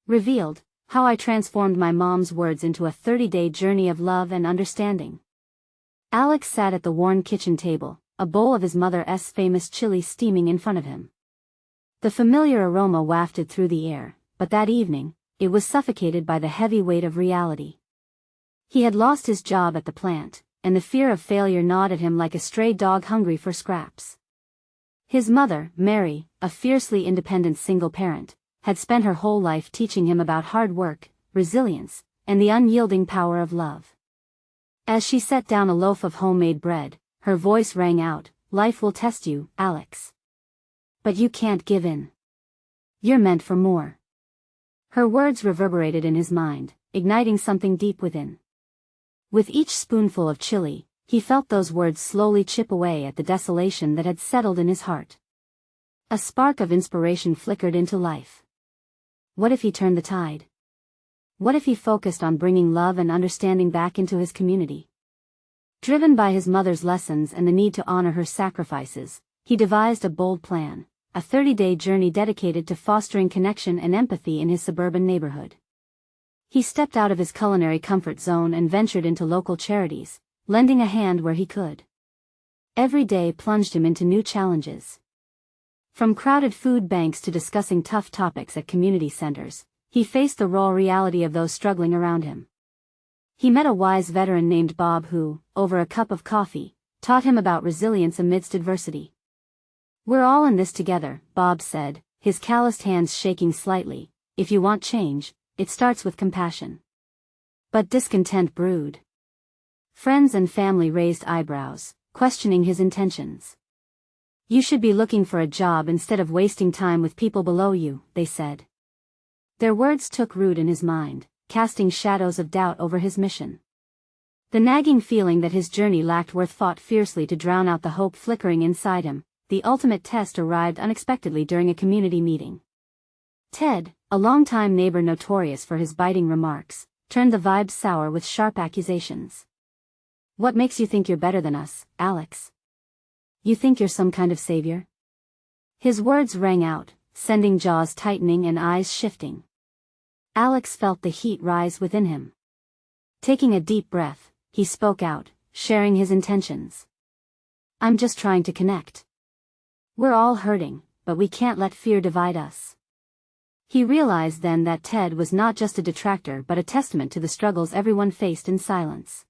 Revealed, how I transformed my mom's words into a 30-day journey of love and understanding. Alex sat at the worn kitchen table, a bowl of his mother's famous chili steaming in front of him. The familiar aroma wafted through the air, but that evening, it was suffocated by the heavy weight of reality. He had lost his job at the plant, and the fear of failure gnawed at him like a stray dog hungry for scraps. His mother, Mary, a fiercely independent single parent, had spent her whole life teaching him about hard work, resilience, and the unyielding power of love. As she set down a loaf of homemade bread, her voice rang out, "Life will test you, Alex. But you can't give in. You're meant for more." Her words reverberated in his mind, igniting something deep within. With each spoonful of chili, he felt those words slowly chip away at the desolation that had settled in his heart. A spark of inspiration flickered into life. What if he turned the tide? What if he focused on bringing love and understanding back into his community? Driven by his mother's lessons and the need to honor her sacrifices, he devised a bold plan, a 30-day journey dedicated to fostering connection and empathy in his suburban neighborhood. He stepped out of his culinary comfort zone and ventured into local charities, lending a hand where he could. Every day plunged him into new challenges. From crowded food banks to discussing tough topics at community centers, he faced the raw reality of those struggling around him. He met a wise veteran named Bob who, over a cup of coffee, taught him about resilience amidst adversity. "We're all in this together," Bob said, his calloused hands shaking slightly. "If you want change, it starts with compassion." But discontent brewed. Friends and family raised eyebrows, questioning his intentions. "You should be looking for a job instead of wasting time with people below you," they said. Their words took root in his mind, casting shadows of doubt over his mission. The nagging feeling that his journey lacked worth fought fiercely to drown out the hope flickering inside him. The ultimate test arrived unexpectedly during a community meeting. Ted, a longtime neighbor notorious for his biting remarks, turned the vibe sour with sharp accusations. "What makes you think you're better than us, Alex? You think you're some kind of savior?" His words rang out, sending jaws tightening and eyes shifting. Alex felt the heat rise within him. Taking a deep breath, he spoke out, sharing his intentions. "I'm just trying to connect. We're all hurting, but we can't let fear divide us." He realized then that Ted was not just a detractor but a testament to the struggles everyone faced in silence.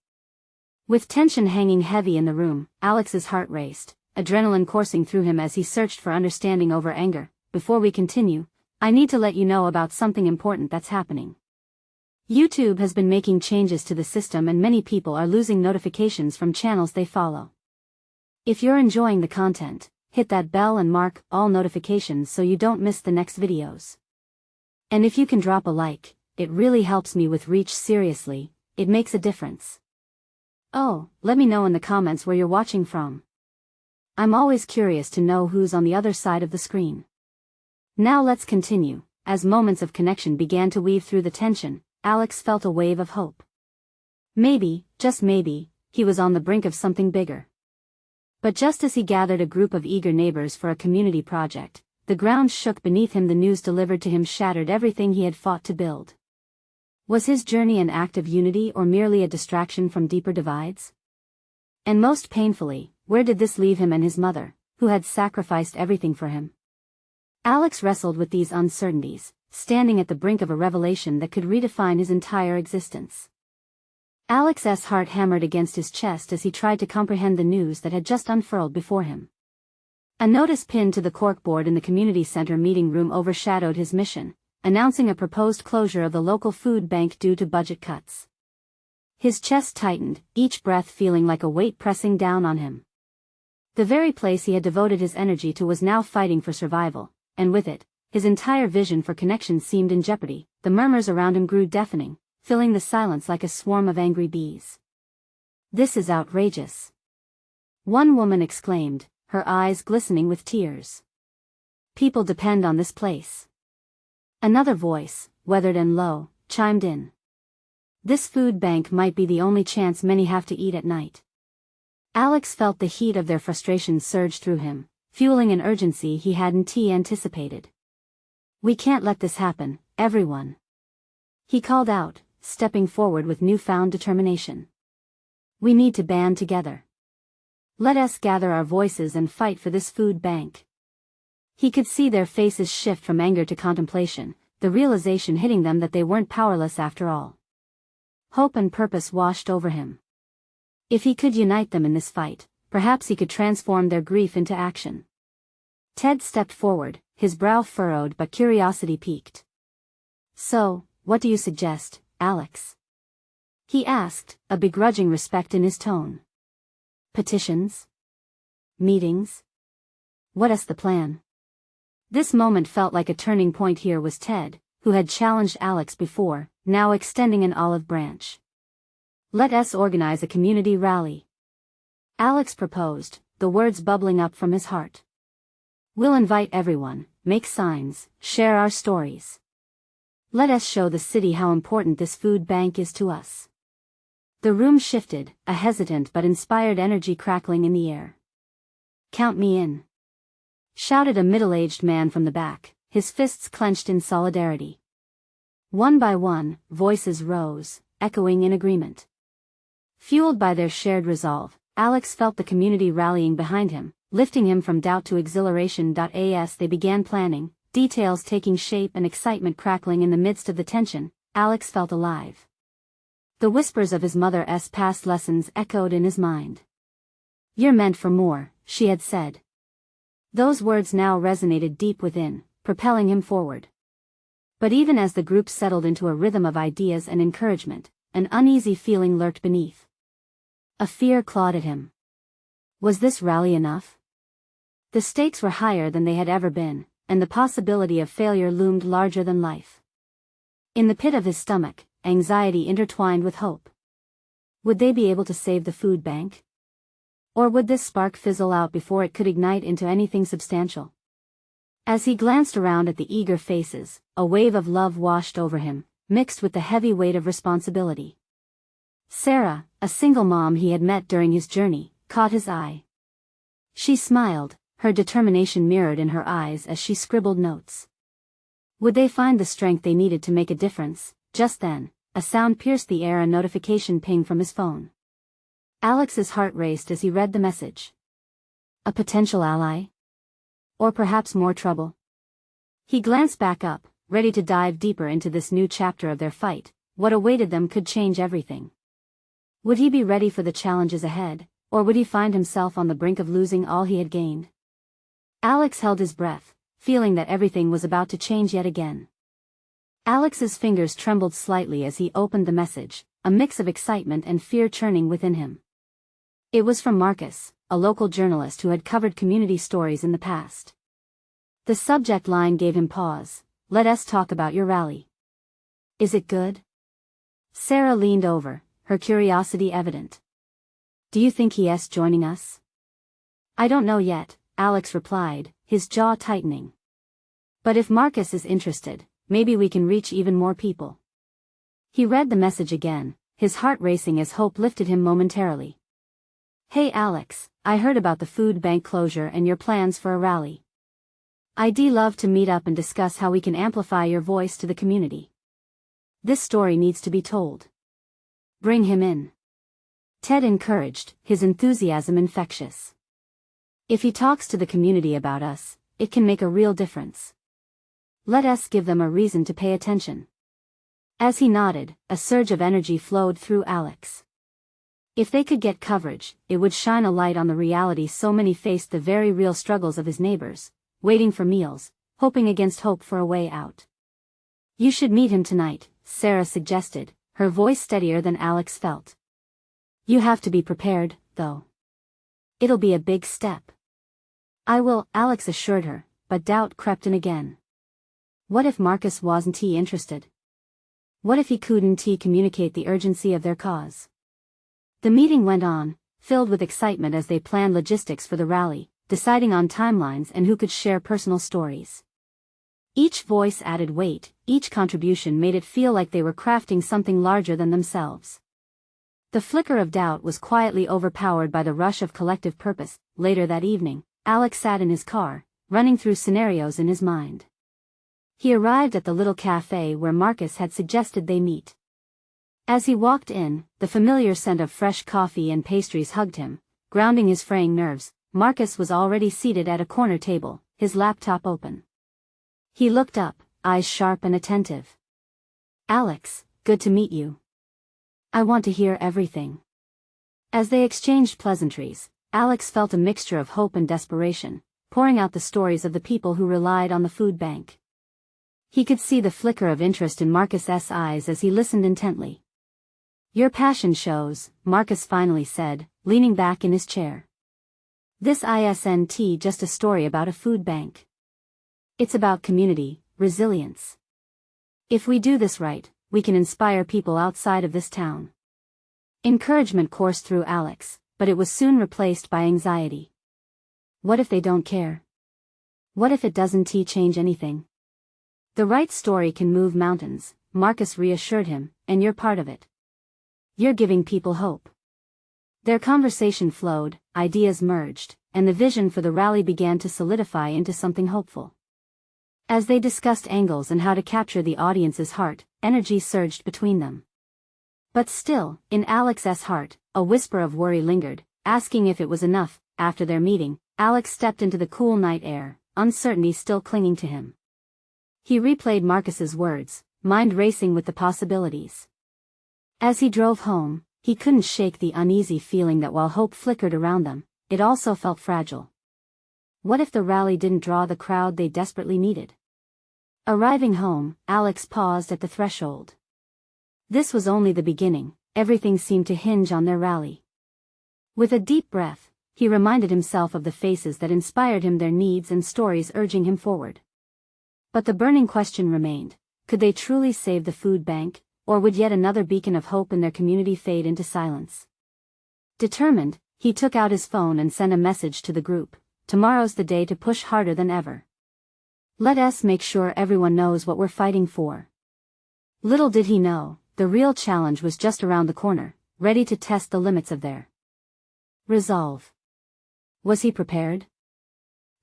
With tension hanging heavy in the room, Alex's heart raced, adrenaline coursing through him as he searched for understanding over anger. "Before we continue, I need to let you know about something important that's happening. YouTube has been making changes to the system and many people are losing notifications from channels they follow. If you're enjoying the content, hit that bell and mark all notifications so you don't miss the next videos. And if you can drop a like, it really helps me with reach. Seriously, it makes a difference. Oh, let me know in the comments where you're watching from. I'm always curious to know who's on the other side of the screen." Now let's continue. As moments of connection began to weave through the tension, Alex felt a wave of hope. Maybe, just maybe, he was on the brink of something bigger. But just as he gathered a group of eager neighbors for a community project, the ground shook beneath him. The news delivered to him shattered everything he had fought to build. Was his journey an act of unity or merely a distraction from deeper divides? And most painfully, where did this leave him and his mother, who had sacrificed everything for him? Alex wrestled with these uncertainties, standing at the brink of a revelation that could redefine his entire existence. Alex's heart hammered against his chest as he tried to comprehend the news that had just unfurled before him. A notice pinned to the corkboard in the community center meeting room overshadowed his mission, announcing a proposed closure of the local food bank due to budget cuts. His chest tightened, each breath feeling like a weight pressing down on him. The very place he had devoted his energy to was now fighting for survival, and with it, his entire vision for connection seemed in jeopardy. The murmurs around him grew deafening, filling the silence like a swarm of angry bees. "This is outrageous," one woman exclaimed, her eyes glistening with tears. "People depend on this place." Another voice, weathered and low, chimed in. "This food bank might be the only chance many have to eat at night." Alex felt the heat of their frustration surge through him, fueling an urgency he hadn't anticipated. "We can't let this happen, everyone." He called out, stepping forward with newfound determination. We need to band together. Let us gather our voices and fight for this food bank. He could see their faces shift from anger to contemplation, the realization hitting them that they weren't powerless after all. Hope and purpose washed over him. If he could unite them in this fight, perhaps he could transform their grief into action. Ted stepped forward, his brow furrowed but curiosity piqued. So, what do you suggest, Alex? He asked, a begrudging respect in his tone. Petitions? Meetings? What is the plan? This moment felt like a turning point. Here was Ted, who had challenged Alex before, now extending an olive branch. Let us organize a community rally. Alex proposed, the words bubbling up from his heart. We'll invite everyone, make signs, share our stories. Let us show the city how important this food bank is to us. The room shifted, a hesitant but inspired energy crackling in the air. Count me in, shouted a middle-aged man from the back, his fists clenched in solidarity. One by one, voices rose, echoing in agreement. Fueled by their shared resolve, Alex felt the community rallying behind him, lifting him from doubt to exhilaration. As they began planning, details taking shape and excitement crackling in the midst of the tension, Alex felt alive. The whispers of his mother's past lessons echoed in his mind. You're meant for more, she had said. Those words now resonated deep within, propelling him forward. But even as the group settled into a rhythm of ideas and encouragement, an uneasy feeling lurked beneath. A fear clawed at him. Was this rally enough? The stakes were higher than they had ever been, and the possibility of failure loomed larger than life. In the pit of his stomach, anxiety intertwined with hope. Would they be able to save the food bank? Or would this spark fizzle out before it could ignite into anything substantial? As he glanced around at the eager faces, a wave of love washed over him, mixed with the heavy weight of responsibility. Sarah, a single mom he had met during his journey, caught his eye. She smiled, her determination mirrored in her eyes as she scribbled notes. Would they find the strength they needed to make a difference? Just then, a sound pierced the air. A notification pinged from his phone. Alex's heart raced as he read the message. A potential ally? Or perhaps more trouble? He glanced back up, ready to dive deeper into this new chapter of their fight. What awaited them could change everything. Would he be ready for the challenges ahead, or would he find himself on the brink of losing all he had gained? Alex held his breath, feeling that everything was about to change yet again. Alex's fingers trembled slightly as he opened the message, a mix of excitement and fear churning within him. It was from Marcus, a local journalist who had covered community stories in the past. The subject line gave him pause. Let us talk about your rally. Is it good? Sarah leaned over, her curiosity evident. Do you think he's joining us? I don't know yet, Alex replied, his jaw tightening. But if Marcus is interested, maybe we can reach even more people. He read the message again, his heart racing as hope lifted him momentarily. Hey Alex, I heard about the food bank closure and your plans for a rally. I'd love to meet up and discuss how we can amplify your voice to the community. This story needs to be told. Bring him in. Ted encouraged, his enthusiasm infectious. If he talks to the community about us, it can make a real difference. Let us give them a reason to pay attention. As he nodded, a surge of energy flowed through Alex. If they could get coverage, it would shine a light on the reality so many faced, the very real struggles of his neighbors, waiting for meals, hoping against hope for a way out. You should meet him tonight, Sarah suggested, her voice steadier than Alex felt. You have to be prepared, though. It'll be a big step. I will, Alex assured her, but doubt crept in again. What if Marcus wasn't interested? What if he couldn't communicate the urgency of their cause? The meeting went on, filled with excitement as they planned logistics for the rally, deciding on timelines and who could share personal stories. Each voice added weight, each contribution made it feel like they were crafting something larger than themselves. The flicker of doubt was quietly overpowered by the rush of collective purpose. Later that evening, Alex sat in his car, running through scenarios in his mind. He arrived at the little cafe where Marcus had suggested they meet. As he walked in, the familiar scent of fresh coffee and pastries hugged him, grounding his fraying nerves. Marcus was already seated at a corner table, his laptop open. He looked up, eyes sharp and attentive. "Alex, good to meet you. I want to hear everything." As they exchanged pleasantries, Alex felt a mixture of hope and desperation, pouring out the stories of the people who relied on the food bank. He could see the flicker of interest in Marcus's eyes as he listened intently. "Your passion shows," Marcus finally said, leaning back in his chair. "This isn't just a story about a food bank. It's about community, resilience. If we do this right, we can inspire people outside of this town." Encouragement coursed through Alex, but it was soon replaced by anxiety. What if they don't care? What if it doesn't change anything? "The right story can move mountains," Marcus reassured him, "and you're part of it. You're giving people hope." Their conversation flowed, ideas merged, and the vision for the rally began to solidify into something hopeful. As they discussed angles and how to capture the audience's heart, energy surged between them. But still, in Alex's heart, a whisper of worry lingered, asking if it was enough. After their meeting, Alex stepped into the cool night air, uncertainty still clinging to him. He replayed Marcus's words, mind racing with the possibilities. As he drove home, he couldn't shake the uneasy feeling that while hope flickered around them, it also felt fragile. What if the rally didn't draw the crowd they desperately needed? Arriving home, Alex paused at the threshold. This was only the beginning, everything seemed to hinge on their rally. With a deep breath, he reminded himself of the faces that inspired him, their needs and stories urging him forward. But the burning question remained, could they truly save the food bank, or would yet another beacon of hope in their community fade into silence? Determined, he took out his phone and sent a message to the group. "Tomorrow's the day to push harder than ever. Let us make sure everyone knows what we're fighting for." Little did he know, the real challenge was just around the corner, ready to test the limits of their resolve. Was he prepared?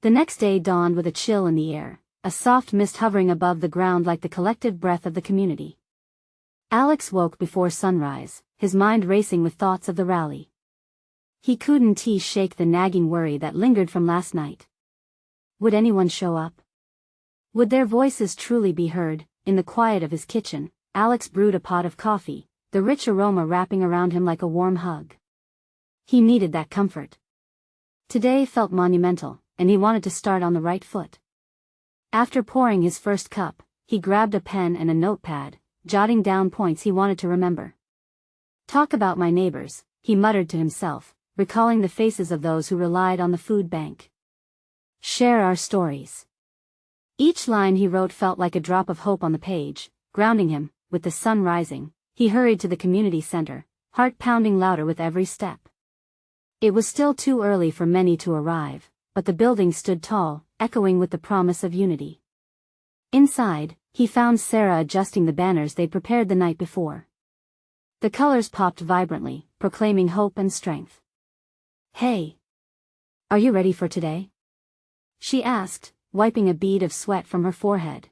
The next day dawned with a chill in the air, a soft mist hovering above the ground like the collective breath of the community. Alex woke before sunrise, his mind racing with thoughts of the rally. He couldn't shake the nagging worry that lingered from last night. Would anyone show up? Would their voices truly be heard? In the quiet of his kitchen, Alex brewed a pot of coffee, the rich aroma wrapping around him like a warm hug. He needed that comfort. Today felt monumental, and he wanted to start on the right foot. After pouring his first cup, he grabbed a pen and a notepad, jotting down points he wanted to remember. "Talk about my neighbors," he muttered to himself, recalling the faces of those who relied on the food bank. "Share our stories." Each line he wrote felt like a drop of hope on the page, grounding him. With the sun rising, he hurried to the community center, heart pounding louder with every step. It was still too early for many to arrive, but the building stood tall, echoing with the promise of unity. Inside, he found Sarah adjusting the banners they'd prepared the night before. The colors popped vibrantly, proclaiming hope and strength. "Hey! Are you ready for today?" she asked, wiping a bead of sweat from her forehead.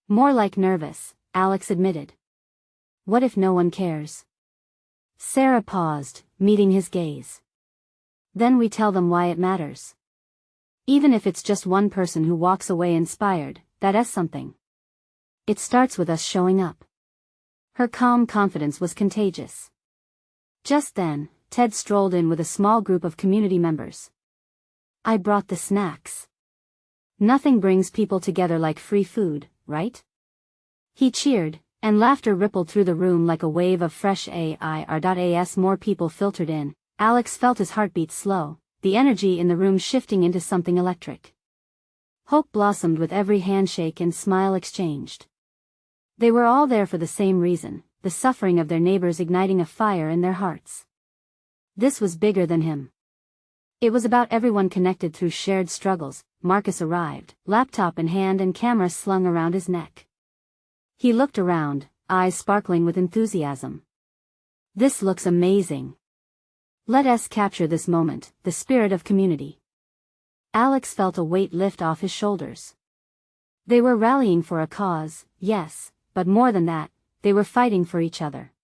"More like nervous," Alex admitted. "What if no one cares?" Sarah paused, meeting his gaze. "Then we tell them why it matters. Even if it's just one person who walks away inspired, that's something. It starts with us showing up." Her calm confidence was contagious. Just then, Ted strolled in with a small group of community members. "I brought the snacks. Nothing brings people together like free food, right?" He cheered, and laughter rippled through the room like a wave of fresh air. As more people filtered in, Alex felt his heartbeat slow, the energy in the room shifting into something electric. Hope blossomed with every handshake and smile exchanged. They were all there for the same reason, the suffering of their neighbors igniting a fire in their hearts. This was bigger than him. It was about everyone connected through shared struggles. Marcus arrived, laptop in hand and camera slung around his neck. He looked around, eyes sparkling with enthusiasm. "This looks amazing. Let us capture this moment, the spirit of community." Alex felt a weight lift off his shoulders. They were rallying for a cause, yes, but more than that, they were fighting for each other.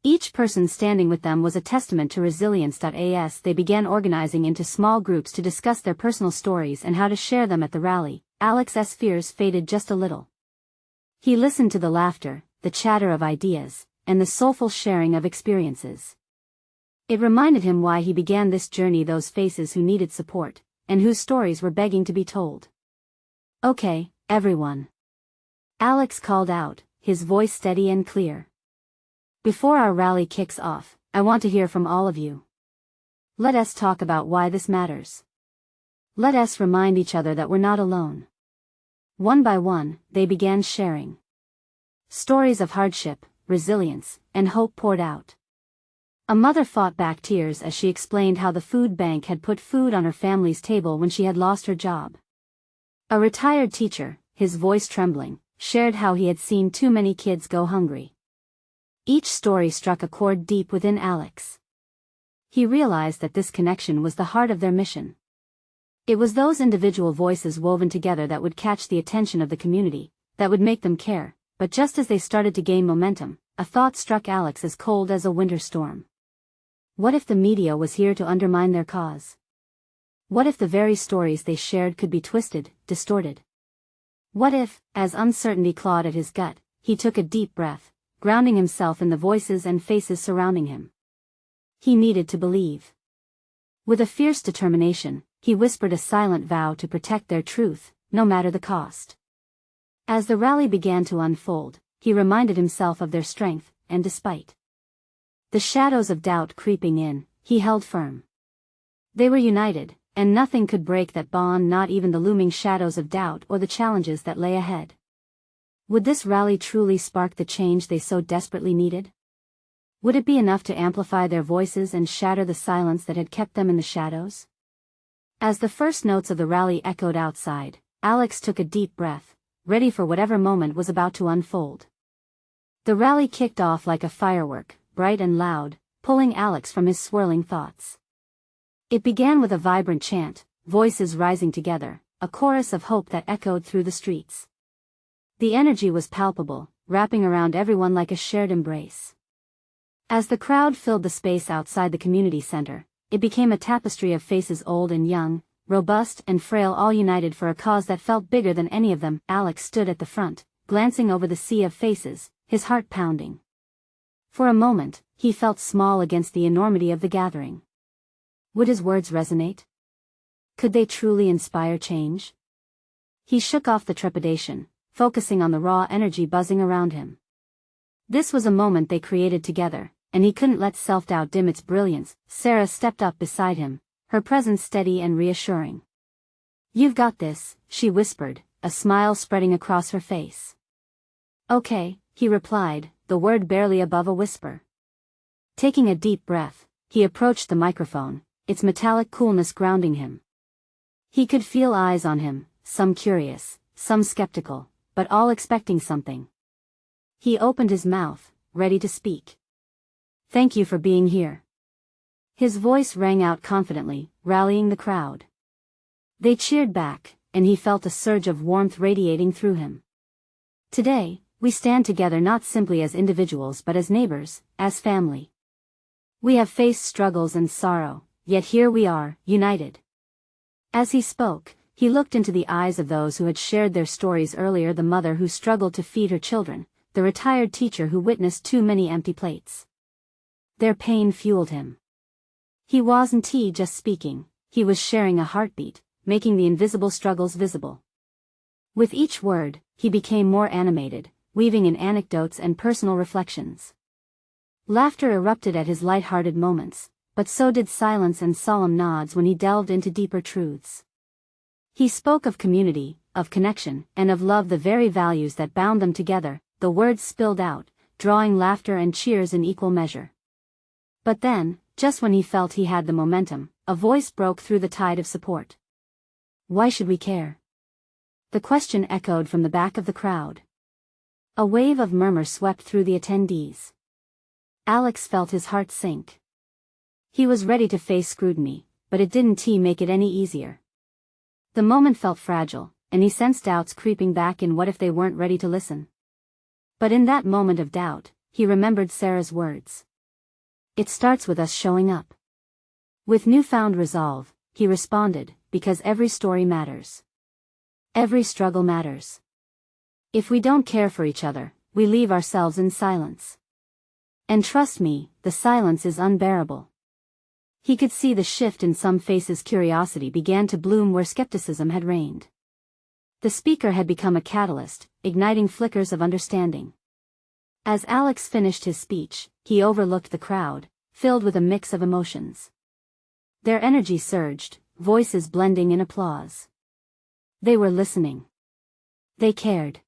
Each person standing with them was a testament to resilience. As they began organizing into small groups to discuss their personal stories and how to share them at the rally, Alex's fears faded just a little. He listened to the laughter, the chatter of ideas, and the soulful sharing of experiences. It reminded him why he began this journey, those faces who needed support, and whose stories were begging to be told. "Okay, everyone," Alex called out, his voice steady and clear. "Before our rally kicks off, I want to hear from all of you. Let us talk about why this matters. Let us remind each other that we're not alone." One by one, they began sharing. Stories of hardship, resilience, and hope poured out. A mother fought back tears as she explained how the food bank had put food on her family's table when she had lost her job. A retired teacher, his voice trembling, shared how he had seen too many kids go hungry. Each story struck a chord deep within Alex. He realized that this connection was the heart of their mission. It was those individual voices woven together that would catch the attention of the community, that would make them care. But just as they started to gain momentum, a thought struck Alex as cold as a winter storm. What if the media was here to undermine their cause? What if the very stories they shared could be twisted, distorted? What if, as uncertainty clawed at his gut, he took a deep breath, grounding himself in the voices and faces surrounding him? He needed to believe. With a fierce determination, he whispered a silent vow to protect their truth, no matter the cost. As the rally began to unfold, he reminded himself of their strength, and despite the shadows of doubt creeping in, he held firm. They were united, and nothing could break that bond, not even the looming shadows of doubt or the challenges that lay ahead. Would this rally truly spark the change they so desperately needed? Would it be enough to amplify their voices and shatter the silence that had kept them in the shadows? As the first notes of the rally echoed outside, Alex took a deep breath, ready for whatever moment was about to unfold. The rally kicked off like a firework, bright and loud, pulling Alex from his swirling thoughts. It began with a vibrant chant, voices rising together, a chorus of hope that echoed through the streets. The energy was palpable, wrapping around everyone like a shared embrace. As the crowd filled the space outside the community center, it became a tapestry of faces, old and young, robust and frail, all united for a cause that felt bigger than any of them. Alex stood at the front, glancing over the sea of faces, his heart pounding. For a moment, he felt small against the enormity of the gathering. Would his words resonate? Could they truly inspire change? He shook off the trepidation, focusing on the raw energy buzzing around him. This was a moment they created together, and he couldn't let self-doubt dim its brilliance. Sarah stepped up beside him, her presence steady and reassuring. "You've got this," she whispered, a smile spreading across her face. "Okay," he replied, the word barely above a whisper. Taking a deep breath, he approached the microphone, its metallic coolness grounding him. He could feel eyes on him, some curious, some skeptical, but all expecting something. He opened his mouth, ready to speak. "Thank you for being here." His voice rang out confidently, rallying the crowd. They cheered back, and he felt a surge of warmth radiating through him. "Today, we stand together not simply as individuals but as neighbors, as family. We have faced struggles and sorrow, yet here we are, united." As he spoke, he looked into the eyes of those who had shared their stories earlier, the mother who struggled to feed her children, the retired teacher who witnessed too many empty plates. Their pain fueled him. He wasn't just speaking, he was sharing a heartbeat, making the invisible struggles visible. With each word, he became more animated, weaving in anecdotes and personal reflections. Laughter erupted at his light-hearted moments, but so did silence and solemn nods when he delved into deeper truths. He spoke of community, of connection, and of love, the very values that bound them together. The words spilled out, drawing laughter and cheers in equal measure. But then, just when he felt he had the momentum, a voice broke through the tide of support. "Why should we care?" The question echoed from the back of the crowd. A wave of murmur swept through the attendees. Alex felt his heart sink. He was ready to face scrutiny, but it didn't make it any easier. The moment felt fragile, and he sensed doubts creeping back in. What if they weren't ready to listen? But in that moment of doubt, he remembered Sarah's words. It starts with us showing up. With newfound resolve, he responded, because every story matters. Every struggle matters. If we don't care for each other, we leave ourselves in silence. And trust me, the silence is unbearable. He could see the shift in some faces. Curiosity began to bloom where skepticism had reigned. The speaker had become a catalyst, igniting flickers of understanding. As Alex finished his speech, he overlooked the crowd, filled with a mix of emotions. Their energy surged, voices blending in applause. They were listening. They cared.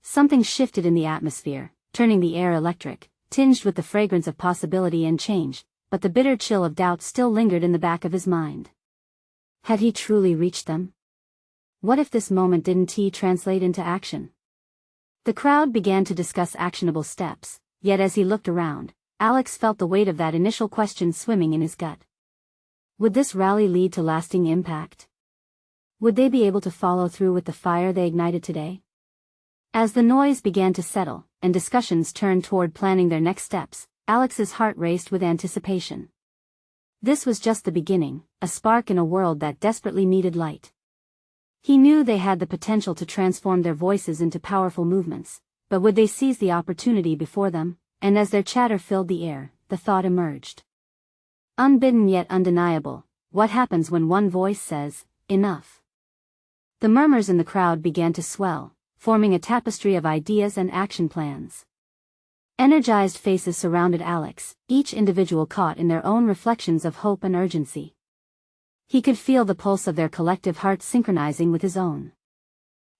Something shifted in the atmosphere, turning the air electric, tinged with the fragrance of possibility and change, but the bitter chill of doubt still lingered in the back of his mind. Had he truly reached them? What if this moment didn't translate into action? The crowd began to discuss actionable steps, yet as he looked around, Alex felt the weight of that initial question swimming in his gut. Would this rally lead to lasting impact? Would they be able to follow through with the fire they ignited today? As the noise began to settle, and discussions turned toward planning their next steps, Alex's heart raced with anticipation. This was just the beginning, a spark in a world that desperately needed light. He knew they had the potential to transform their voices into powerful movements, but would they seize the opportunity before them? And as their chatter filled the air, the thought emerged. Unbidden yet undeniable, what happens when one voice says, enough? The murmurs in the crowd began to swell, forming a tapestry of ideas and action plans. Energized faces surrounded Alex, each individual caught in their own reflections of hope and urgency. He could feel the pulse of their collective hearts synchronizing with his own.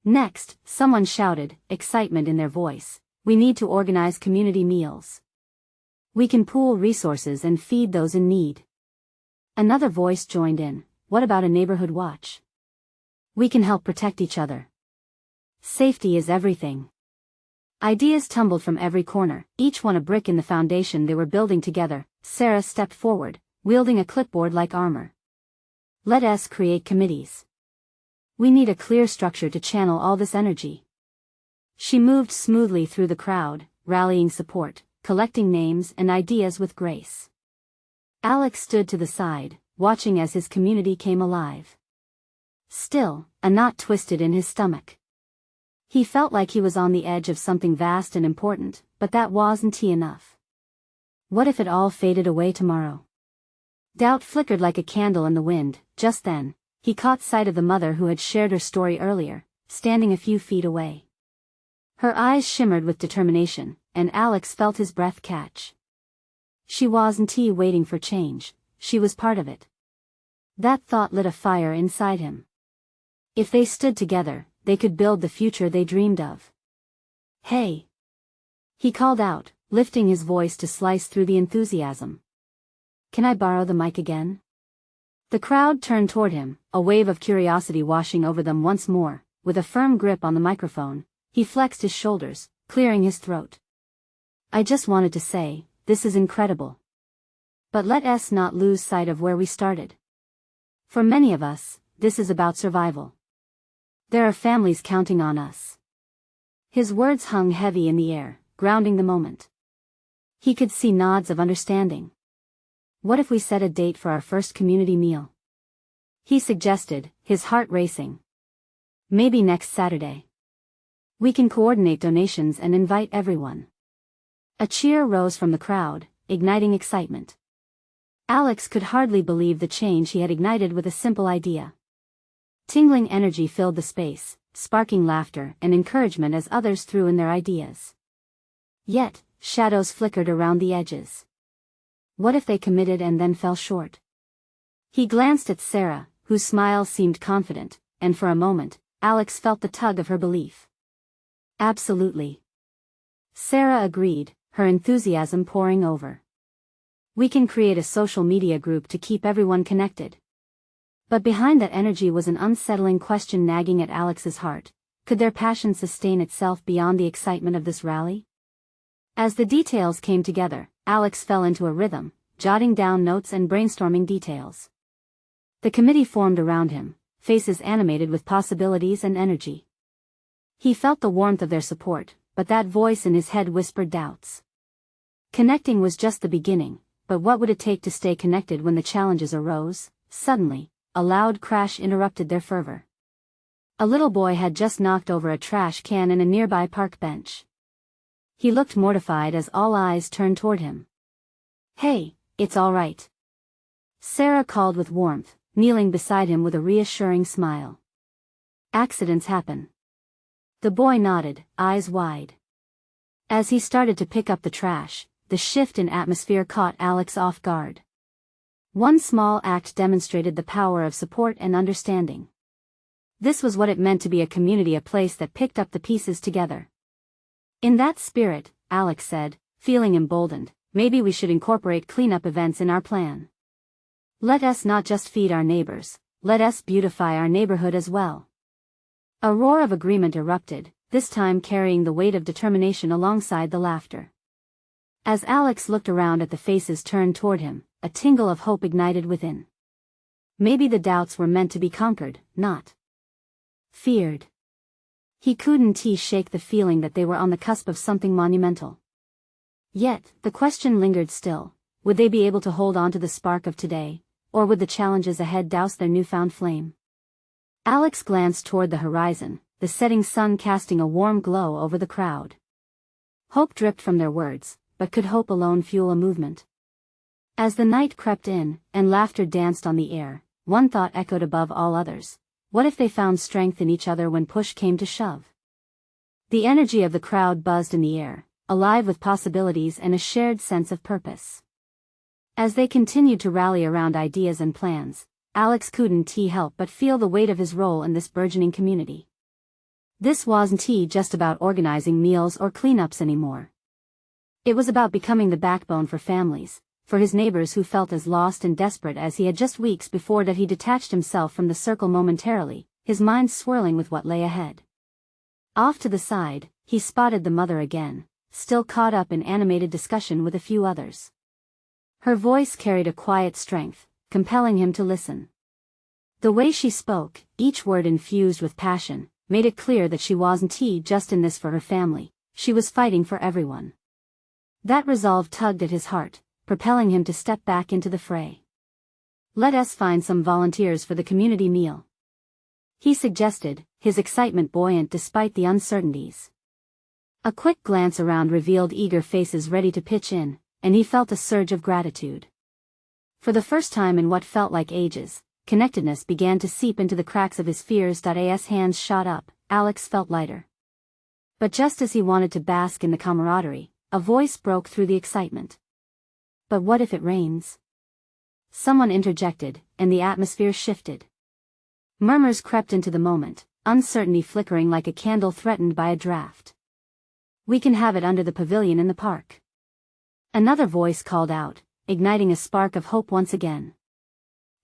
Next, someone shouted, excitement in their voice, we need to organize community meals. We can pool resources and feed those in need. Another voice joined in, what about a neighborhood watch? We can help protect each other. Safety is everything. Ideas tumbled from every corner, each one a brick in the foundation they were building together. Sarah stepped forward, wielding a clipboard like armor. Let us create committees. We need a clear structure to channel all this energy. She moved smoothly through the crowd, rallying support, collecting names and ideas with grace. Alex stood to the side, watching as his community came alive. Still, a knot twisted in his stomach. He felt like he was on the edge of something vast and important, but that wasn't enough. What if it all faded away tomorrow? Doubt flickered like a candle in the wind. Just then, he caught sight of the mother who had shared her story earlier, standing a few feet away. Her eyes shimmered with determination, and Alex felt his breath catch. She wasn't waiting for change, she was part of it. That thought lit a fire inside him. If they stood together, they could build the future they dreamed of. Hey! He called out, lifting his voice to slice through the enthusiasm. Can I borrow the mic again? The crowd turned toward him, a wave of curiosity washing over them once more. With a firm grip on the microphone, he flexed his shoulders, clearing his throat. I just wanted to say, this is incredible. But let us not lose sight of where we started. For many of us, this is about survival. There are families counting on us. His words hung heavy in the air, grounding the moment. He could see nods of understanding. What if we set a date for our first community meal? He suggested, his heart racing. Maybe next Saturday. We can coordinate donations and invite everyone. A cheer rose from the crowd, igniting excitement. Alex could hardly believe the change he had ignited with a simple idea. Tingling energy filled the space, sparking laughter and encouragement as others threw in their ideas. Yet, shadows flickered around the edges. What if they committed and then fell short? He glanced at Sarah, whose smile seemed confident, and for a moment, Alex felt the tug of her belief. Absolutely. Sarah agreed, her enthusiasm pouring over. We can create a social media group to keep everyone connected. But behind that energy was an unsettling question nagging at Alex's heart. Could their passion sustain itself beyond the excitement of this rally? As the details came together, Alex fell into a rhythm, jotting down notes and brainstorming details. The committee formed around him, faces animated with possibilities and energy. He felt the warmth of their support, but that voice in his head whispered doubts. Connecting was just the beginning, but what would it take to stay connected when the challenges arose? Suddenly, a loud crash interrupted their fervor. A little boy had just knocked over a trash can in a nearby park bench. He looked mortified as all eyes turned toward him. "Hey, it's all right," Sarah called with warmth, kneeling beside him with a reassuring smile. "Accidents happen." The boy nodded, eyes wide. As he started to pick up the trash, the shift in atmosphere caught Alex off guard. One small act demonstrated the power of support and understanding. This was what it meant to be a community, a place that picked up the pieces together. In that spirit, Alex said, feeling emboldened, maybe we should incorporate cleanup events in our plan. Let us not just feed our neighbors, let us beautify our neighborhood as well. A roar of agreement erupted, this time carrying the weight of determination alongside the laughter. As Alex looked around at the faces turned toward him, a tingle of hope ignited within. Maybe the doubts were meant to be conquered, not feared. He couldn't shake the feeling that they were on the cusp of something monumental. Yet, the question lingered still, would they be able to hold on to the spark of today, or would the challenges ahead douse their newfound flame? Alex glanced toward the horizon, the setting sun casting a warm glow over the crowd. Hope dripped from their words, but could hope alone fuel a movement? As the night crept in, and laughter danced on the air, one thought echoed above all others. What if they found strength in each other when push came to shove? The energy of the crowd buzzed in the air, alive with possibilities and a shared sense of purpose. As they continued to rally around ideas and plans, Alex couldn't help but feel the weight of his role in this burgeoning community. This wasn't just about organizing meals or cleanups anymore. It was about becoming the backbone for families, for his neighbors who felt as lost and desperate as he had just weeks before that. He detached himself from the circle momentarily, his mind swirling with what lay ahead. Off to the side, he spotted the mother again, still caught up in animated discussion with a few others. Her voice carried a quiet strength, compelling him to listen. The way she spoke, each word infused with passion, made it clear that she wasn't just in this for her family, she was fighting for everyone. That resolve tugged at his heart, propelling him to step back into the fray. "Let us find some volunteers for the community meal," he suggested, his excitement buoyant despite the uncertainties. A quick glance around revealed eager faces ready to pitch in, and he felt a surge of gratitude. For the first time in what felt like ages, connectedness began to seep into the cracks of his fears. As hands shot up, Alex felt lighter. But just as he wanted to bask in the camaraderie, a voice broke through the excitement. "But what if it rains?" Someone interjected, and the atmosphere shifted. Murmurs crept into the moment, uncertainty flickering like a candle threatened by a draft. "We can have it under the pavilion in the park," another voice called out, igniting a spark of hope once again.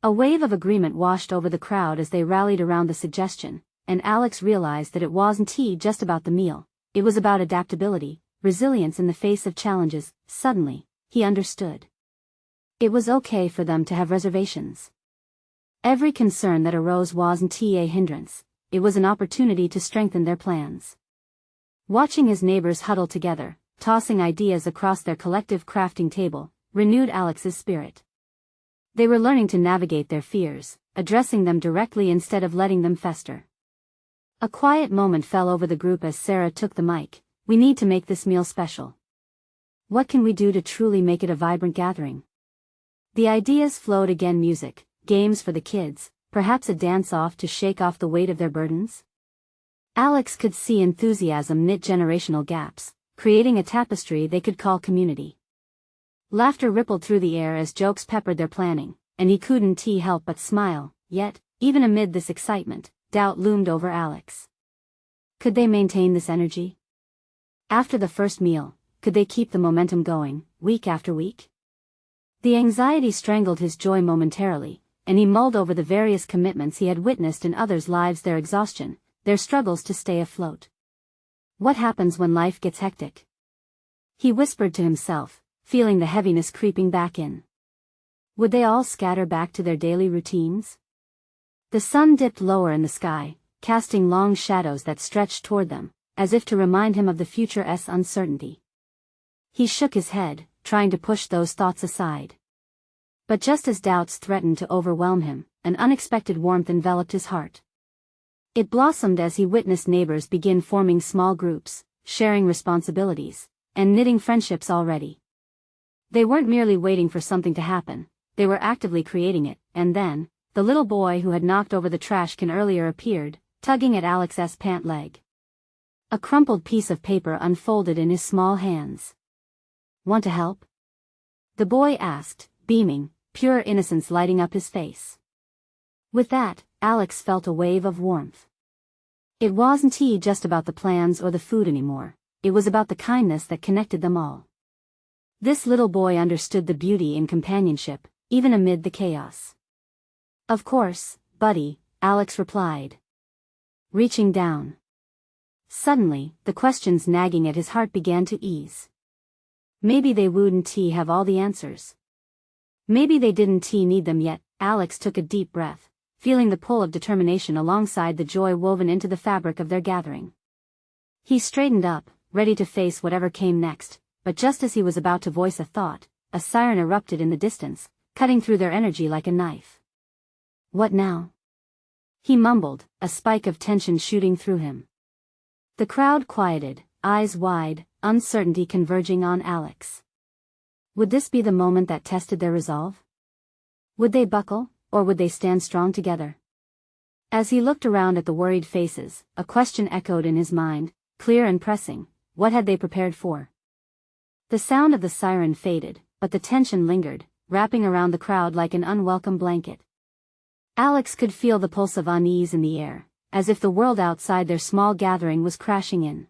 A wave of agreement washed over the crowd as they rallied around the suggestion, and Alex realized that it wasn't just about the meal, it was about adaptability, resilience in the face of challenges. Suddenly, he understood. It was okay for them to have reservations. Every concern that arose wasn't a hindrance, it was an opportunity to strengthen their plans. Watching his neighbors huddle together, tossing ideas across their collective crafting table, renewed Alex's spirit. They were learning to navigate their fears, addressing them directly instead of letting them fester. A quiet moment fell over the group as Sarah took the mic. "We need to make this meal special. What can we do to truly make it a vibrant gathering?" The ideas flowed again: music, games for the kids, perhaps a dance-off to shake off the weight of their burdens. Alex could see enthusiasm knit generational gaps, creating a tapestry they could call community. Laughter rippled through the air as jokes peppered their planning, and he couldn't help but smile. Yet, even amid this excitement, doubt loomed over Alex. Could they maintain this energy? After the first meal, could they keep the momentum going, week after week? The anxiety strangled his joy momentarily, and he mulled over the various commitments he had witnessed in others' lives, their exhaustion, their struggles to stay afloat. What happens when life gets hectic? He whispered to himself, feeling the heaviness creeping back in. Would they all scatter back to their daily routines? The sun dipped lower in the sky, casting long shadows that stretched toward them, as if to remind him of the future's uncertainty. He shook his head, trying to push those thoughts aside. But just as doubts threatened to overwhelm him, an unexpected warmth enveloped his heart. It blossomed as he witnessed neighbors begin forming small groups, sharing responsibilities, and knitting friendships already. They weren't merely waiting for something to happen, they were actively creating it, and then, the little boy who had knocked over the trash can earlier appeared, tugging at Alex's pant leg. A crumpled piece of paper unfolded in his small hands. "Want to help?" the boy asked, beaming, pure innocence lighting up his face. With that, Alex felt a wave of warmth. It wasn't just about the plans or the food anymore, it was about the kindness that connected them all. This little boy understood the beauty in companionship, even amid the chaos. "Of course, buddy," Alex replied. Reaching down. Suddenly, the questions nagging at his heart began to ease. Maybe they wouldn't have all the answers. Maybe they didn't need them yet. Alex took a deep breath, feeling the pull of determination alongside the joy woven into the fabric of their gathering. He straightened up, ready to face whatever came next, but just as he was about to voice a thought, a siren erupted in the distance, cutting through their energy like a knife. "What now?" he mumbled, a spike of tension shooting through him. The crowd quieted, eyes wide, uncertainty converging on Alex. Would this be the moment that tested their resolve? Would they buckle, or would they stand strong together? As he looked around at the worried faces, a question echoed in his mind, clear and pressing: what had they prepared for? The sound of the siren faded, but the tension lingered, wrapping around the crowd like an unwelcome blanket. Alex could feel the pulse of unease in the air, as if the world outside their small gathering was crashing in.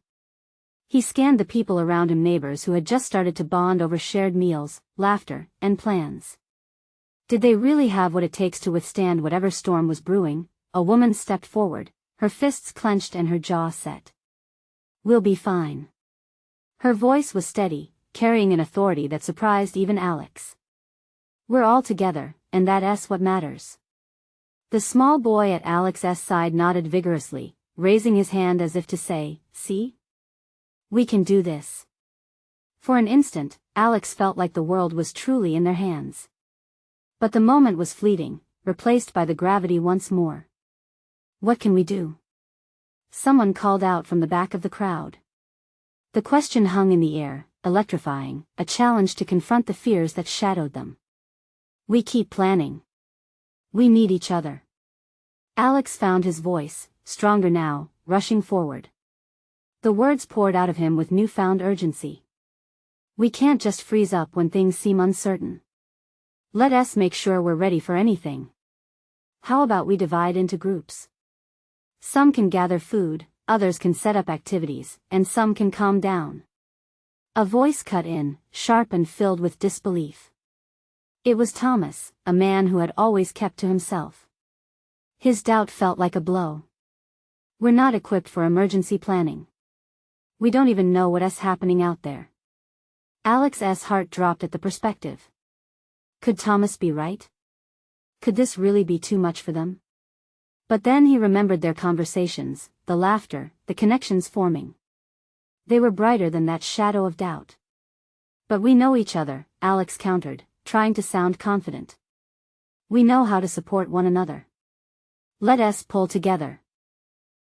He scanned the people around him, neighbors who had just started to bond over shared meals, laughter, and plans. Did they really have what it takes to withstand whatever storm was brewing? A woman stepped forward, her fists clenched and her jaw set. "We'll be fine." Her voice was steady, carrying an authority that surprised even Alex. "We're all together, and that's what matters." The small boy at Alex's side nodded vigorously, raising his hand as if to say, "See? We can do this." For an instant, Alex felt like the world was truly in their hands. But the moment was fleeting, replaced by the gravity once more. "What can we do?" someone called out from the back of the crowd. The question hung in the air, electrifying, a challenge to confront the fears that shadowed them. "We keep planning. We need each other." Alex found his voice, stronger now, rushing forward. The words poured out of him with newfound urgency. "We can't just freeze up when things seem uncertain. Let us make sure we're ready for anything. How about we divide into groups? Some can gather food, others can set up activities, and some can calm down." A voice cut in, sharp and filled with disbelief. It was Thomas, a man who had always kept to himself. His doubt felt like a blow. "We're not equipped for emergency planning. We don't even know what's happening out there." Alex's heart dropped at the perspective. Could Thomas be right? Could this really be too much for them? But then he remembered their conversations, the laughter, the connections forming. They were brighter than that shadow of doubt. "But we know each other," Alex countered, trying to sound confident. "We know how to support one another. Let us pull together.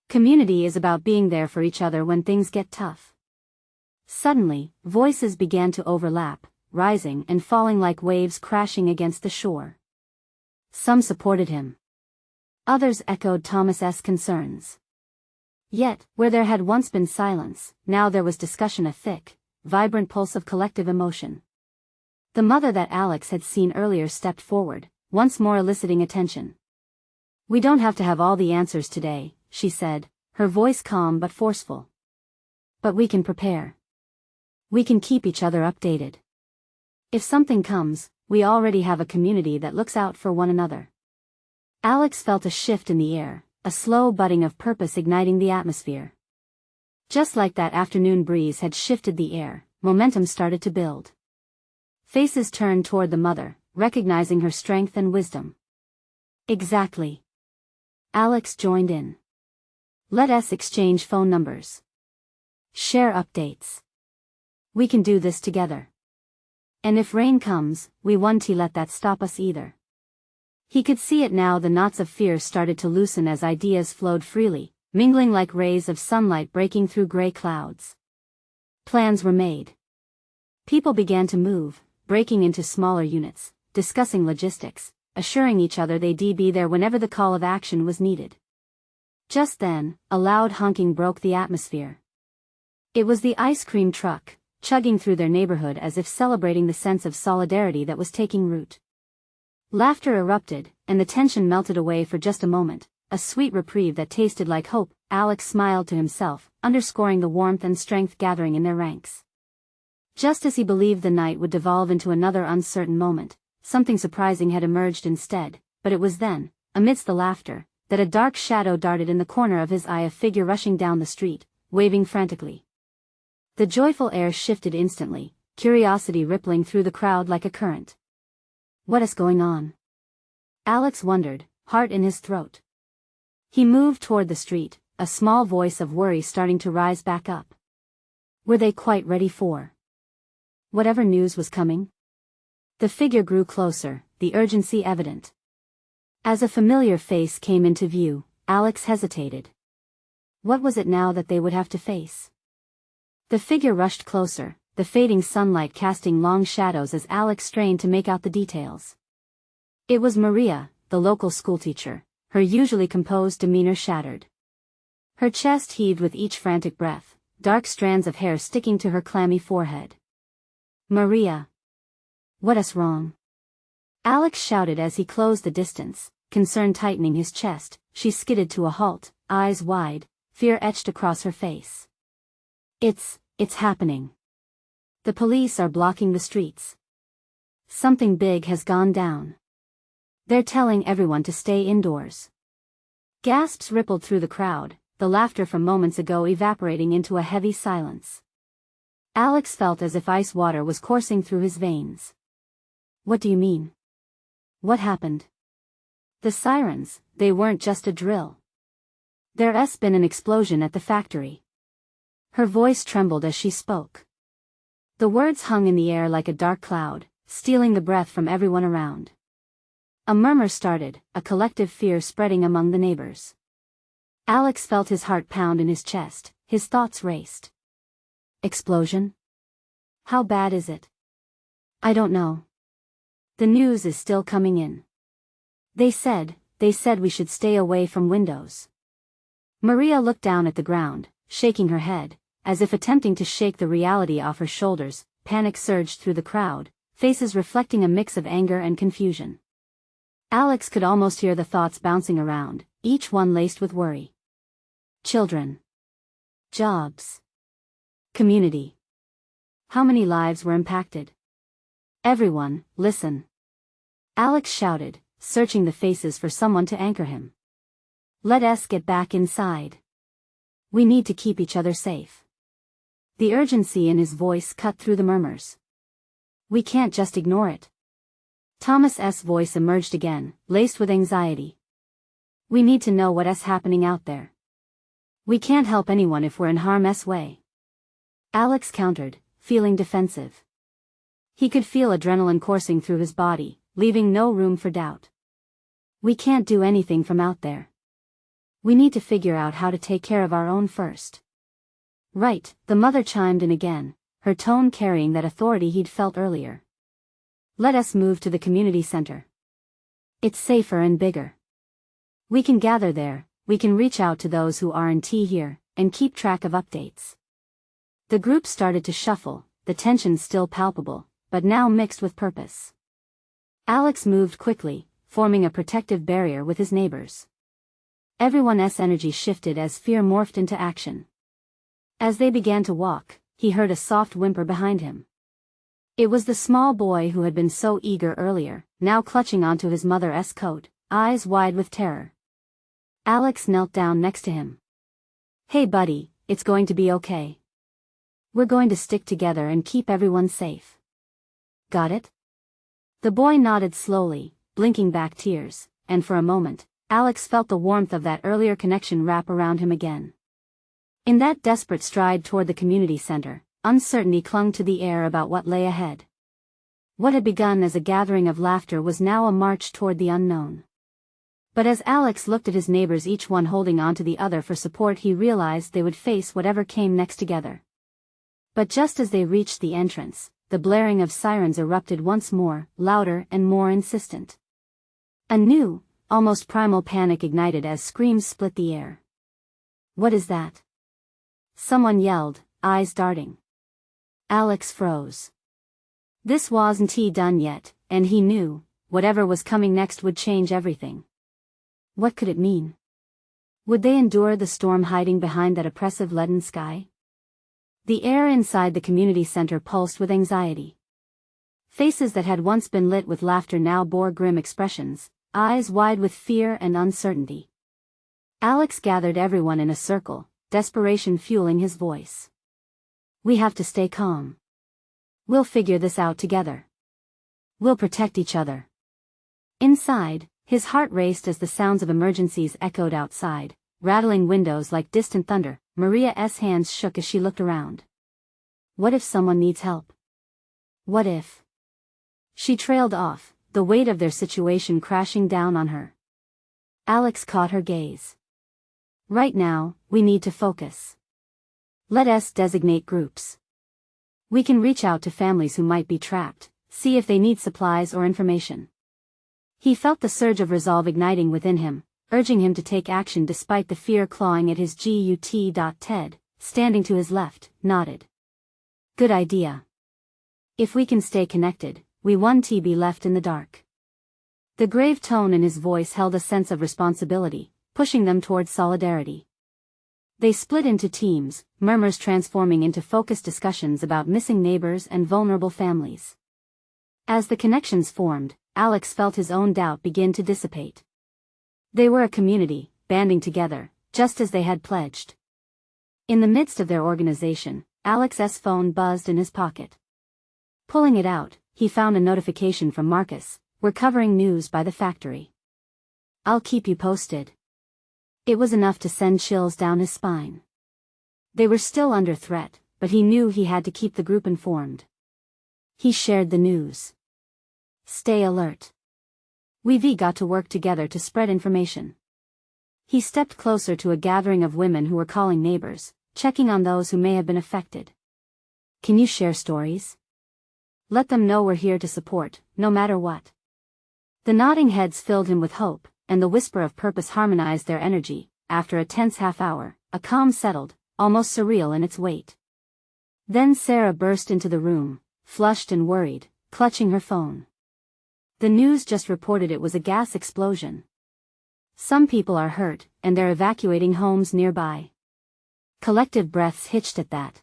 Community is about being there for each other when things get tough." Suddenly, voices began to overlap, rising and falling like waves crashing against the shore. Some supported him. Others echoed Thomas's concerns. Yet, where there had once been silence, now there was discussion, a thick, vibrant pulse of collective emotion. The mother that Alex had seen earlier stepped forward, once more eliciting attention. "We don't have to have all the answers today," she said, her voice calm but forceful. "But we can prepare. We can keep each other updated. If something comes, we already have a community that looks out for one another." Alex felt a shift in the air, a slow budding of purpose igniting the atmosphere. Just like that afternoon breeze had shifted the air, momentum started to build. Faces turned toward the mother, recognizing her strength and wisdom. "Exactly. Alex joined in. Let us exchange phone numbers. Share updates. We can do this together. And if rain comes, we won't let that stop us either. He could see it now. The knots of fear started to loosen as ideas flowed freely, mingling like rays of sunlight breaking through gray clouds. Plans were made. People began to move, breaking into smaller units, discussing logistics, assuring each other they'd be there whenever the call of action was needed. Just then, a loud honking broke the atmosphere. It was the ice cream truck, chugging through their neighborhood as if celebrating the sense of solidarity that was taking root. Laughter erupted, and the tension melted away for just a moment, a sweet reprieve that tasted like hope. Alex smiled to himself, underscoring the warmth and strength gathering in their ranks. Just as he believed the night would devolve into another uncertain moment, something surprising had emerged instead, but it was then, amidst the laughter, that a dark shadow darted in the corner of his eye, a figure rushing down the street, waving frantically. The joyful air shifted instantly, curiosity rippling through the crowd like a current. What is going on? Alex wondered, heart in his throat. He moved toward the street, a small voice of worry starting to rise back up. Were they quite ready for whatever news was coming? The figure grew closer, the urgency evident. As a familiar face came into view, Alex hesitated. What was it now that they would have to face? The figure rushed closer, the fading sunlight casting long shadows as Alex strained to make out the details. It was Maria, the local schoolteacher, her usually composed demeanor shattered. Her chest heaved with each frantic breath, dark strands of hair sticking to her clammy forehead. Maria. What's wrong? Alex shouted as he closed the distance, concern tightening his chest. She skidded to a halt, eyes wide, fear etched across her face. It's happening. The police are blocking the streets. Something big has gone down. They're telling everyone to stay indoors. Gasps rippled through the crowd, the laughter from moments ago evaporating into a heavy silence. Alex felt as if ice water was coursing through his veins. What do you mean? What happened? The sirens, they weren't just a drill. There's been an explosion at the factory. Her voice trembled as she spoke. The words hung in the air like a dark cloud, stealing the breath from everyone around. A murmur started, a collective fear spreading among the neighbors. Alex felt his heart pound in his chest, his thoughts raced. Explosion? How bad is it? I don't know. The news is still coming in. They said we should stay away from windows. Maria looked down at the ground, shaking her head, as if attempting to shake the reality off her shoulders. Panic surged through the crowd, faces reflecting a mix of anger and confusion. Alex could almost hear the thoughts bouncing around, each one laced with worry. Children. Jobs. Community. How many lives were impacted? Everyone, listen. Alex shouted, searching the faces for someone to anchor him. Let us get back inside. We need to keep each other safe. The urgency in his voice cut through the murmurs. We can't just ignore it. Thomas's voice emerged again, laced with anxiety. We need to know what's happening out there. We can't help anyone if we're in harm's way. Alex countered, feeling defensive. He could feel adrenaline coursing through his body, leaving no room for doubt. We can't do anything from out there. We need to figure out how to take care of our own first. Right, the mother chimed in again, her tone carrying that authority he'd felt earlier. Let us move to the community center. It's safer and bigger. We can gather there, we can reach out to those who aren't here, and keep track of updates. The group started to shuffle, the tension still palpable, but now mixed with purpose. Alex moved quickly, forming a protective barrier with his neighbors. Everyone's energy shifted as fear morphed into action. As they began to walk, he heard a soft whimper behind him. It was the small boy who had been so eager earlier, now clutching onto his mother's coat, eyes wide with terror. Alex knelt down next to him. Hey buddy, it's going to be okay. We're going to stick together and keep everyone safe. Got it? The boy nodded slowly, blinking back tears, and for a moment, Alex felt the warmth of that earlier connection wrap around him again. In that desperate stride toward the community center, uncertainty clung to the air about what lay ahead. What had begun as a gathering of laughter was now a march toward the unknown. But as Alex looked at his neighbors, each one holding on to the other for support, he realized they would face whatever came next together. But just as they reached the entrance, the blaring of sirens erupted once more, louder and more insistent. A new, almost primal panic ignited as screams split the air. "What is that?" someone yelled, eyes darting. Alex froze. This wasn't done yet, and he knew, whatever was coming next would change everything. What could it mean? Would they endure the storm hiding behind that oppressive leaden sky? The air inside the community center pulsed with anxiety. Faces that had once been lit with laughter now bore grim expressions, eyes wide with fear and uncertainty. Alex gathered everyone in a circle, desperation fueling his voice. "We have to stay calm. We'll figure this out together. We'll protect each other." Inside, his heart raced as the sounds of emergencies echoed outside, rattling windows like distant thunder. Maria's hands shook as she looked around. What if someone needs help? What if? She trailed off, the weight of their situation crashing down on her. Alex caught her gaze. "Right now, we need to focus. Let us designate groups. We can reach out to families who might be trapped, see if they need supplies or information." He felt the surge of resolve igniting within him, urging him to take action despite the fear clawing at his gut. Ted, standing to his left, nodded. "Good idea. If we can stay connected, we won't be left in the dark." The grave tone in his voice held a sense of responsibility, pushing them towards solidarity. They split into teams, murmurs transforming into focused discussions about missing neighbors and vulnerable families. As the connections formed, Alex felt his own doubt begin to dissipate. They were a community, banding together, just as they had pledged. In the midst of their organization, Alex's phone buzzed in his pocket. Pulling it out, he found a notification from Marcus. "We're covering news by the factory. I'll keep you posted." It was enough to send chills down his spine. They were still under threat, but he knew he had to keep the group informed. He shared the news. "Stay alert. We've got to work together to spread information." He stepped closer to a gathering of women who were calling neighbors, checking on those who may have been affected. "Can you share stories? Let them know we're here to support, no matter what." The nodding heads filled him with hope, and the whisper of purpose harmonized their energy. After a tense half hour, a calm settled, almost surreal in its weight. Then Sarah burst into the room, flushed and worried, clutching her phone. "The news just reported it was a gas explosion. Some people are hurt, and they're evacuating homes nearby." Collective breaths hitched at that.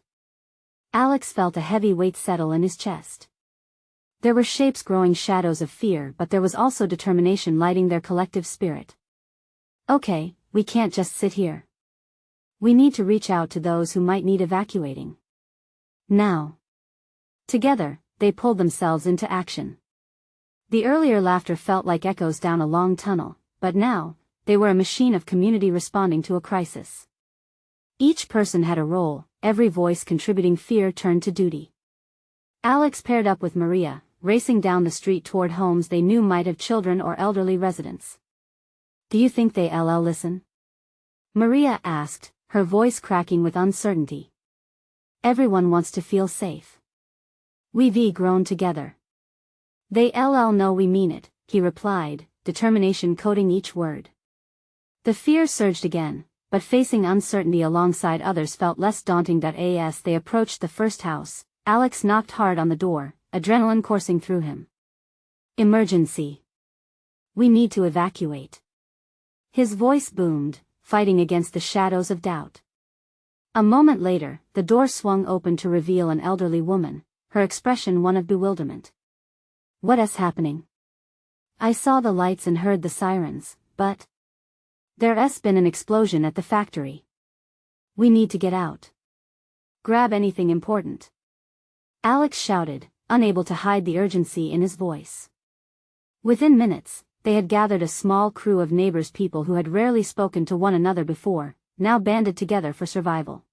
Alex felt a heavy weight settle in his chest. There were shapes growing shadows of fear, but there was also determination lighting their collective spirit. "Okay, we can't just sit here. We need to reach out to those who might need evacuating. Now." Together, they pulled themselves into action. The earlier laughter felt like echoes down a long tunnel, but now, they were a machine of community responding to a crisis. Each person had a role, every voice contributing. Fear turned to duty. Alex paired up with Maria, racing down the street toward homes they knew might have children or elderly residents. "Do you think they'll listen?" Maria asked, her voice cracking with uncertainty. "Everyone wants to feel safe. We've grown together." "They'll know we mean it," he replied, determination coating each word. The fear surged again, but facing uncertainty alongside others felt less daunting. As they approached the first house, Alex knocked hard on the door, adrenaline coursing through him. "Emergency. We need to evacuate." His voice boomed, fighting against the shadows of doubt. A moment later, the door swung open to reveal an elderly woman, her expression one of bewilderment. "What's happening?" "I saw the lights and heard the sirens, but there's been an explosion at the factory. We need to get out. Grab anything important." Alex shouted, unable to hide the urgency in his voice. Within minutes, they had gathered a small crew of neighbors, people who had rarely spoken to one another before, now banded together for survival.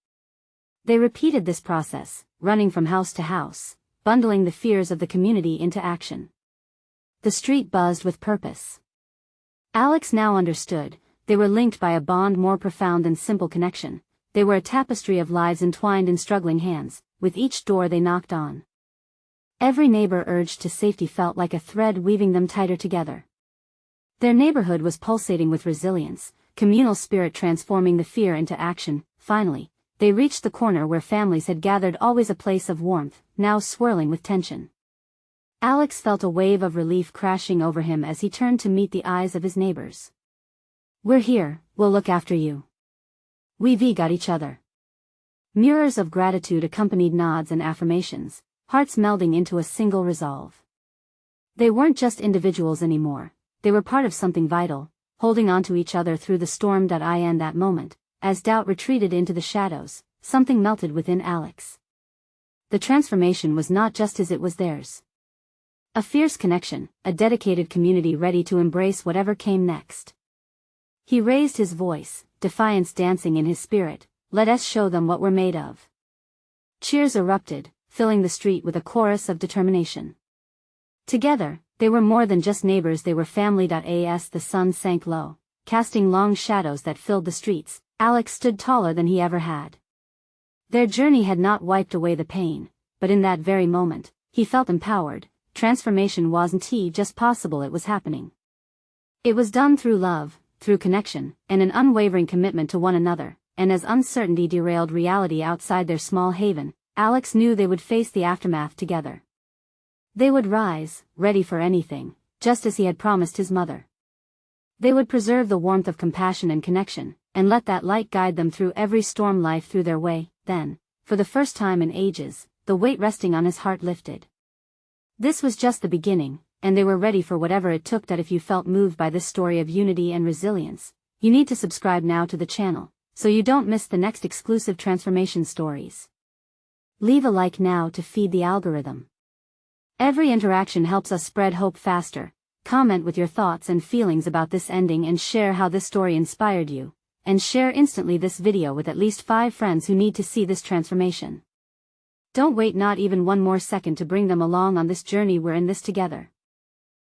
They repeated this process, running from house to house, bundling the fears of the community into action. The street buzzed with purpose. Alex now understood, they were linked by a bond more profound than simple connection. They were a tapestry of lives entwined in struggling hands, with each door they knocked on. Every neighbor urged to safety felt like a thread weaving them tighter together. Their neighborhood was pulsating with resilience, communal spirit transforming the fear into action. Finally, they reached the corner where families had gathered, always a place of warmth, now swirling with tension. Alex felt a wave of relief crashing over him as he turned to meet the eyes of his neighbors. "We're here, we'll look after you. We've got each other." Mirrors of gratitude accompanied nods and affirmations, hearts melding into a single resolve. They weren't just individuals anymore, they were part of something vital, holding on to each other through the storm. In that moment, as doubt retreated into the shadows, something melted within Alex. The transformation was not just his, it was theirs. A fierce connection, a dedicated community ready to embrace whatever came next. He raised his voice, defiance dancing in his spirit. "Let us show them what we're made of." Cheers erupted, filling the street with a chorus of determination. Together, they were more than just neighbors, they were family. As the sun sank low, casting long shadows that filled the streets, Alex stood taller than he ever had. Their journey had not wiped away the pain, but in that very moment, he felt empowered. Transformation wasn't just possible, it was happening. It was done through love, through connection, and an unwavering commitment to one another. And as uncertainty derailed reality outside their small haven, Alex knew they would face the aftermath together. They would rise, ready for anything, just as he had promised his mother. They would preserve the warmth of compassion and connection, and let that light guide them through every storm life threw their way. Then, for the first time in ages, the weight resting on his heart lifted. This was just the beginning, and they were ready for whatever it took. If you felt moved by this story of unity and resilience, you need to subscribe now to the channel, so you don't miss the next exclusive transformation stories. Leave a like now to feed the algorithm. Every interaction helps us spread hope faster. Comment with your thoughts and feelings about this ending and share how this story inspired you. And share instantly this video with at least 5 friends who need to see this transformation. Don't wait not even one more second to bring them along on this journey, we're in this together.